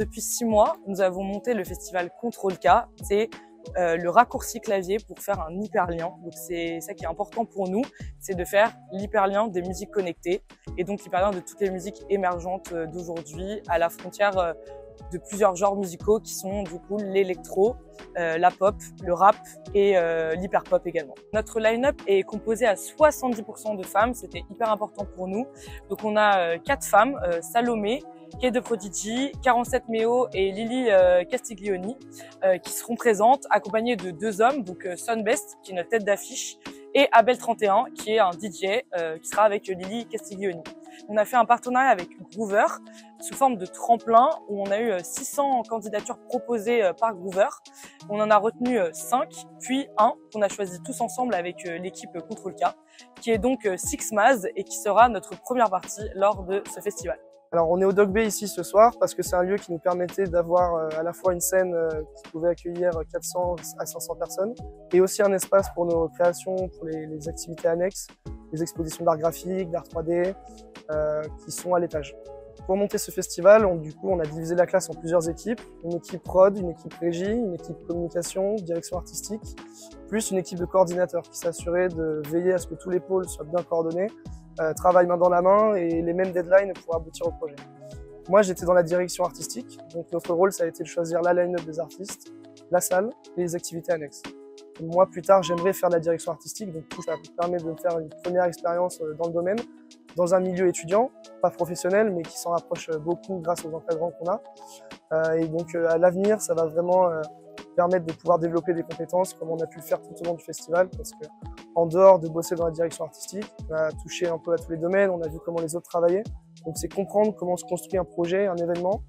Depuis 6 mois, nous avons monté le festival Contrôle K. C'est le raccourci clavier pour faire un hyperlien. Donc c'est ça qui est important pour nous, c'est de faire l'hyperlien des musiques connectées et donc l'hyperlien de toutes les musiques émergentes d'aujourd'hui à la frontière de plusieurs genres musicaux qui sont du coup l'électro, la pop, le rap et l'hyperpop également. Notre line-up est composé à 70% de femmes, c'était hyper important pour nous. Donc on a 4 femmes, Salomé, Kay de Prodigy, 47 Méo et Lily Castiglioni qui seront présentes, accompagnées de 2 hommes, donc Sunbest qui est notre tête d'affiche et Abel31 qui est un DJ qui sera avec Lily Castiglioni. On a fait un partenariat avec Groover sous forme de tremplin où on a eu 600 candidatures proposées par Groover. On en a retenu 5, puis 1 qu'on a choisi tous ensemble avec l'équipe Contrôle K, qui est donc Six Maz et qui sera notre première partie lors de ce festival. Alors on est au Dog Bay ici ce soir parce que c'est un lieu qui nous permettait d'avoir à la fois une scène qui pouvait accueillir 400 à 500 personnes et aussi un espace pour nos créations, pour les activités annexes, les expositions d'art graphique, d'art 3D qui sont à l'étage. Pour monter ce festival, on a divisé la classe en plusieurs équipes. Une équipe prod, une équipe régie, une équipe communication, direction artistique, plus une équipe de coordinateurs qui s'assurait de veiller à ce que tous les pôles soient bien coordonnés, travaillent main dans la main et les mêmes deadlines pour aboutir au projet. Moi, j'étais dans la direction artistique, donc notre rôle, ça a été de choisir la line-up des artistes, la salle et les activités annexes. Et moi, plus tard, j'aimerais faire de la direction artistique, donc ça permet de faire une première expérience dans le domaine, dans un milieu étudiant, pas professionnel, mais qui s'en rapproche beaucoup grâce aux encadrants qu'on a. Et donc, à l'avenir, ça va vraiment permettre de pouvoir développer des compétences comme on a pu le faire tout au long du festival, parce que en dehors de bosser dans la direction artistique, on a touché un peu à tous les domaines, on a vu comment les autres travaillaient. Donc c'est comprendre comment se construit un projet, un événement,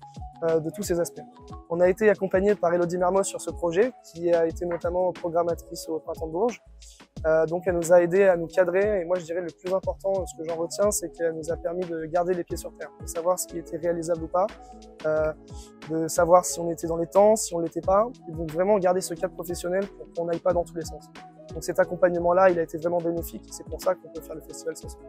de tous ces aspects. On a été accompagné par Elodie Mermoz sur ce projet, qui a été notamment programmatrice au Printemps de Bourges. Donc elle nous a aidé à nous cadrer, et moi je dirais le plus important, ce que j'en retiens, c'est qu'elle nous a permis de garder les pieds sur terre, de savoir ce qui était réalisable ou pas, de savoir si on était dans les temps, si on l'était pas, et donc vraiment garder ce cadre professionnel pour qu'on n'aille pas dans tous les sens. Donc cet accompagnement-là, il a été vraiment bénéfique, c'est pour ça qu'on peut faire le festival ce soir.